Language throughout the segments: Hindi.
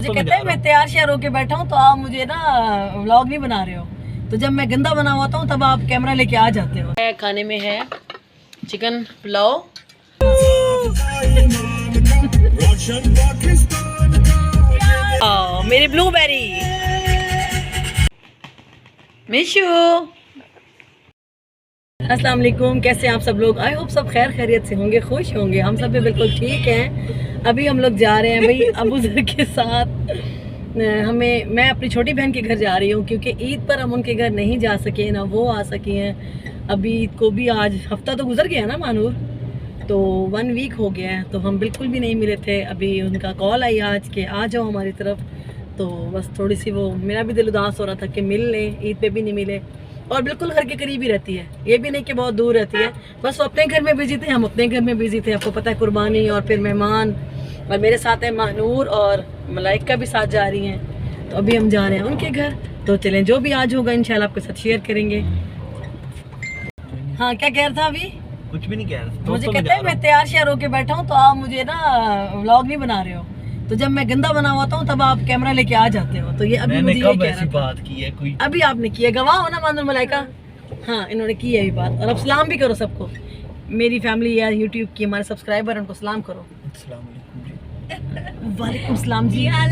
मुझे कहते हैं मैं तैयार श्यार होके बैठा हूँ तो आप मुझे ना व्लॉग नहीं बना रहे हो, तो जब मैं गंदा बना हुआ हूँ तब आप कैमरा लेके आ जाते हो। खाने में है चिकन पुलाव, मेरी ब्लूबेरी मिशू। अस्सलाम वालेकुम, कैसे हैं आप सब लोग? आई होप सब खैर खैरियत से होंगे, खुश होंगे। हम सब भी बिल्कुल ठीक हैं। अभी हम लोग जा रहे हैं भाई अबू ज़र के साथ। मैं अपनी छोटी बहन के घर जा रही हूँ क्योंकि ईद पर हम उनके घर नहीं जा सके, ना वो आ सकी हैं। अभी ईद को भी आज हफ्ता तो गुजर गया ना मानूर, तो 1 वीक हो गया है, तो हम बिल्कुल भी नहीं मिले थे। अभी उनका कॉल आई आज के आ जाओ हमारी तरफ, तो बस थोड़ी सी वो मेरा भी दिल उदास हो रहा था कि मिल लें, ईद पे भी नहीं मिले। और बिल्कुल घर के करीब ही रहती है, ये भी नहीं कि बहुत दूर रहती है। बस वो अपने घर में बिजी थे, हम अपने घर में बिजी थे। आपको पता है कुर्बानी और फिर मेहमान, और मेरे साथ है मानूर और मलाइका भी साथ जा रही हैं। तो अभी हम जा रहे हैं उनके घर, तो चलें जो भी आज होगा इंशाल्लाह आपके साथ शेयर करेंगे। हाँ क्या कह रहा था अभी? कुछ भी नहीं कह रहा। मुझे कहते हैं मैं तैयार श्यार होके बैठा हूँ तो आप मुझे ना व्लॉग नहीं बना रहे हो, तो जब मैं गंदा बना हुआ हूँ तब आप कैमरा लेके आ जाते हो। तो ये अभी मुझे कब ऐसी बात की है कोई? अभी आपने की है, गवाह हो ना मानूर मलाइका। हाँ इन्होंने की है ये बात। और अब सलाम भी करो सबको, मेरी फैमिली या यूट्यूब की हमारे सब्सक्राइबर उनको सलाम करो। वालेकुम सलाम जी। हाँ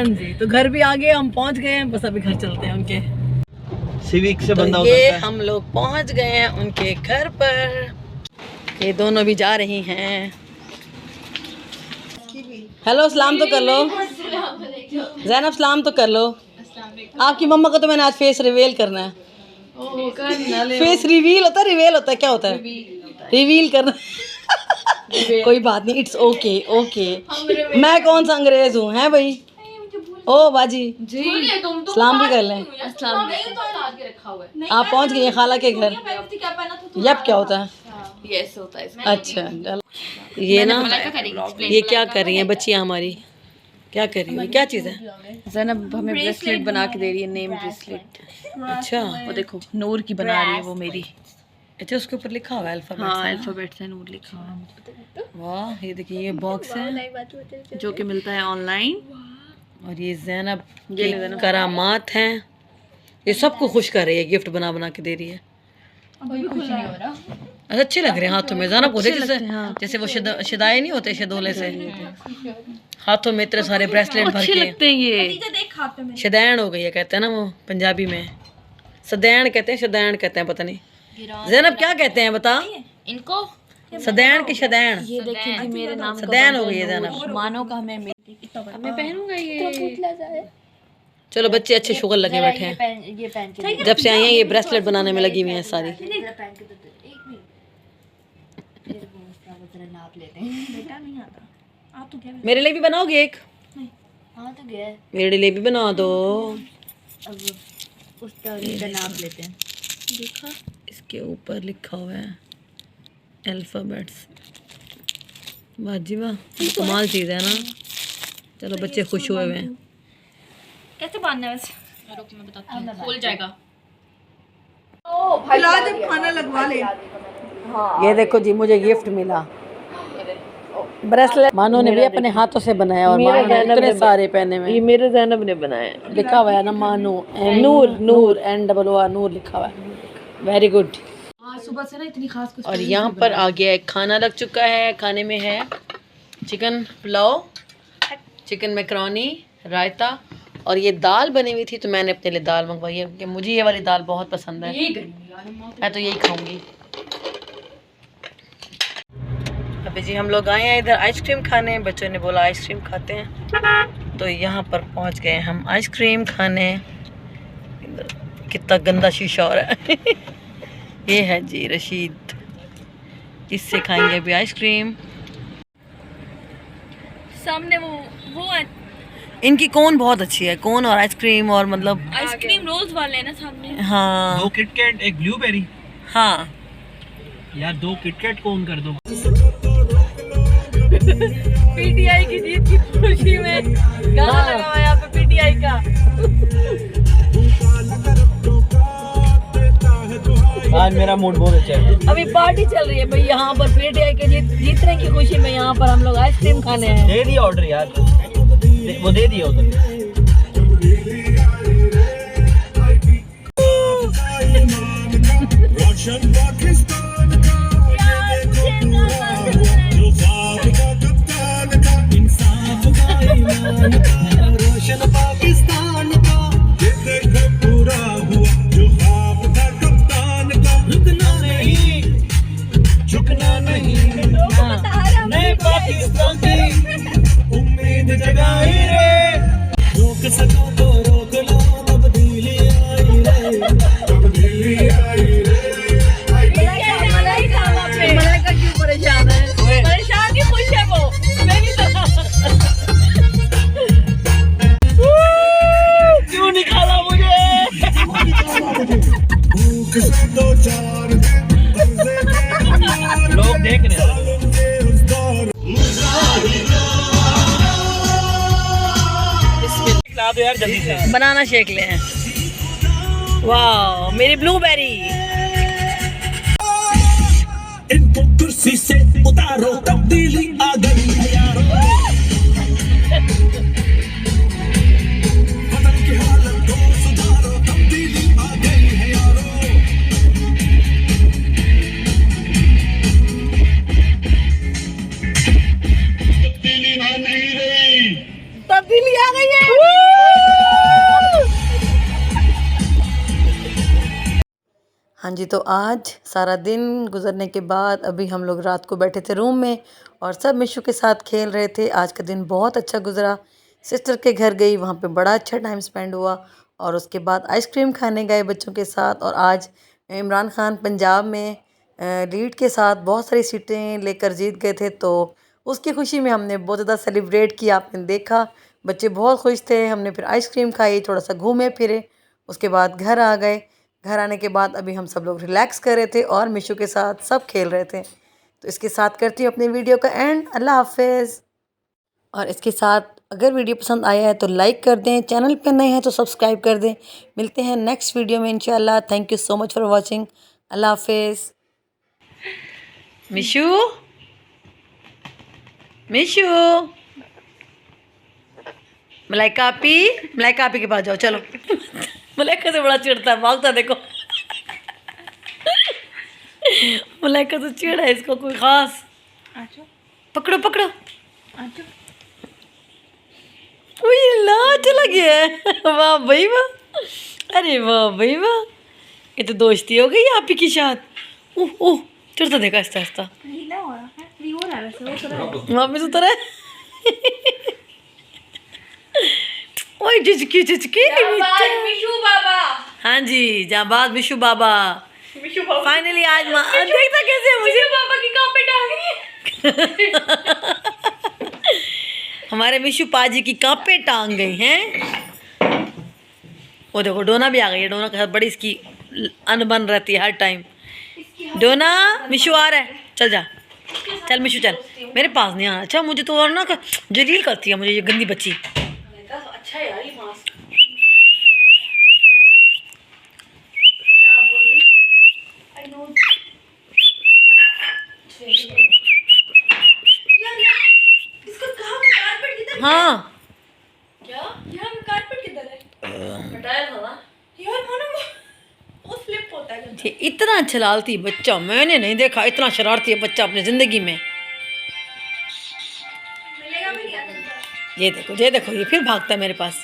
जी, तो घर भी आ गए, हम पहुँच गए हैं, बस अभी घर चलते हैं उनके। सिविक से तो बंदा ये हम लोग पहुँच गए हैं उनके घर पर। ये दोनों भी जा रही हैं। हेलो सलाम तो कर लो ज़ैनब, सलाम तो कर लो। आपकी मम्मा को तो मैंने आज फेस रिवील करना है। फेस रिवील होता है, रिवील होता है, क्या होता है? रिवील करना। कोई बात नहीं, इट्स ओके ओके। मैं कौन सा अंग्रेज हूँ हैं भाई? ओ बाजी जी, सलाम भी कर लें। आप पहुँच गई हैं खाला के घर। यप क्या होता है? यस होता है। अच्छा ये ना, ये क्या कर रही हैं बच्चियाँ हमारी? क्या कर रही है? क्या चीज़ है? ज़ैनब हमें ब्रेसलेट बना के दे रही है, नेम ब्रेसलेट। अच्छा वो देखो नूर की बना रही है वो मेरी। अच्छा उसके ऊपर लिखा हुआ है अल्फाबेट? हाँ अल्फाबेट से नूर लिखा हुआ है। वाह ये देखिए, ये बॉक्स है जो कि मिलता है ऑनलाइन। और ये ज़ैनब की करामात हैं। ये सबको खुश कर रही है, गिफ्ट बना बना के दे रही है। अच्छे लग रहे हैं हाथों में। ज़ैनब को जैसे जैसे वो शिदाए नहीं होते शदोले से, हाथों में इतने सारे ब्रेसलेट भर के लगते हैं ये। शदैन हो गई है कहते हैं ना वो पंजाबी में, सदैन कहते हैं, शदैन कहते हैं, पता नहीं। ज़ैनब क्या कहते हैं बता इनको? सदैन की शदैन। ये देखिए जी मेरे नाम सदैन हो गई है ज़ैनब। मानो का हमें मैं पहनूंगा ये। चलो बच्चे अच्छे शुगर लगे बैठे हैं, जब से आई हैं ये ब्रेसलेट बनाने में लगी हुई हैं सारी। मेरे लिए भी बनाओगे एक? मेरे लिए भी बना दो। नाप लेते हैं। देखा इसके ऊपर लिखा हुआ है अल्फाबेट्स। वाह जी वाह, कमाल चीज़ है ना। चलो बच्चे खुश हुए हुए हैं। कैसे बांधना है वैसे? रुक मैं बताती हूँ, खोल जाएगा। जब खाना लगवा ले। ये देखो जी मुझे गिफ्ट मिला ब्रेसलेट। मानो ने भी अपने हाथों से बनाया और मानो ने इतने सारे पहने में। ये मेरे ज़ैनब ने बनाया, लिखा हुआ है ना मानो, नूर नूर NOOR नूर लिखा हुआ है। Very good. सुबह से ना इतनी खास कुछ। और यहाँ पर आ गया एक खाना लग चुका है। खाने में है चिकन पुलाव, चिकन मैकरोनी, रायता, और ये दाल बनी हुई थी तो मैंने अपने लिए दाल मंगवाई है क्योंकि मुझे ये वाली दाल बहुत पसंद है। मैं तो यही खाऊंगी। अभी जी हम लोग आए हैं इधर आइसक्रीम खाने। बच्चों ने बोला आइसक्रीम खाते हैं, तो यहाँ पर पहुँच गए हम आइसक्रीम खाने। कितना गंदा शीशा हो रहा है। ये है जी रशीद, इससे खाएंगे अभी आइसक्रीम। सामने वो है। इनकी कोन बहुत अच्छी है, कोन और आइसक्रीम, और मतलब आइसक्रीम रोज वाले हैं ना सामने। हाँ 2 किटकैट, एक ब्लूबेरी। हाँ यार 2 किटकैट कौन कर दो। PTI की जीत की खुशी में गाना लगा हुआ है यहाँ पे PTI का। आज मेरा मूड बहुत अच्छा है। अभी पार्टी चल रही है भाई यहाँ पर, पीटीआई के जीतने की खुशी में यहाँ पर हम लोग आइसक्रीम खाने हैं। दे दिया ऑर्डर यार, वो दे दिया उधर। लोग देख रहे हैं। ला दो यार जल्दी से। बनाना शेक ले हैं। वाह मेरी ब्लूबेरी। इनको कुर्सी से उतारो, तब्दीली आ गई है यारो। बदल की हालत को सुधारो, तब्दीली आ गई है यारो। तब्दीली आ नहीं रही, तब्दीली आ गई है। हाँ जी, तो आज सारा दिन गुजरने के बाद अभी हम लोग रात को बैठे थे रूम में और सब मिशू के साथ खेल रहे थे। आज का दिन बहुत अच्छा गुजरा। सिस्टर के घर गई, वहाँ पे बड़ा अच्छा टाइम स्पेंड हुआ और उसके बाद आइसक्रीम खाने गए बच्चों के साथ। और आज इमरान खान पंजाब में लीड के साथ बहुत सारी सीटें लेकर जीत गए थे, तो उसकी खुशी में हमने बहुत ज़्यादा सेलिब्रेट किया। आपने देखा बच्चे बहुत खुश थे। हमने फिर आइसक्रीम खाई, थोड़ा सा घूमे फिरे, उसके बाद घर आ गए। घर आने के बाद अभी हम सब लोग रिलैक्स कर रहे थे और मिशू के साथ सब खेल रहे थे। तो इसके साथ करती हूँ अपनी वीडियो का एंड। अल्लाह हाफिज़। और इसके साथ अगर वीडियो पसंद आया है तो लाइक कर दें, चैनल पे नए हैं तो सब्सक्राइब कर दें। मिलते हैं नेक्स्ट वीडियो में इंशाल्लाह। Thank you so much for watching. अल्लाह हाफिज़। मिशू मिशू मलाइका आपी के पास जाओ, चलो। मलाइका से बड़ा चिढ़ता है, भागता देखो। मलाइका तो चिढ़ है इसको कोई खास। पकड़ो पकड़ो। ला चला गया है। वाह भाई वाह, अरे वाह भाई वाह, ये तो दोस्ती हो गई आप ही की साथ। ओह ओह, चिढ़ता देखा आहिस्ता आहिस्ता। वापिस उतर है। ओए झिझकी मिशू बाबा। हाँ जी, जाबाज मिशू बाबा। फाइनली आज माँ देखता कैसे है मुझे। बाबा की कहाँ पे टांग गई? हमारे मिशू पाजी की कांपे टांग गई हैं। वो देखो डोना भी आ गई है। डोना के साथ बड़ी इसकी अनबन रहती है हर टाइम। डोना मिशू आ रहा है, चल जा, चल मिशू चल, मेरे पास नहीं आना। अच्छा मुझे तो और ना जलील करती है मुझे ये गंदी बच्ची। अच्छा यार ये मास्क क्या बोल रही? आई नो इसको कहाँ पे कारपेट किधर? हाँ क्या यहाँ पे कारपेट किधर है? हटाया था ना यार, मानो वो फ्लिप होता है। इतना शरारती बच्चा मैंने नहीं देखा, इतना शरारती बच्चा अपनी जिंदगी में। ये देखो ये फिर भागता है मेरे पास।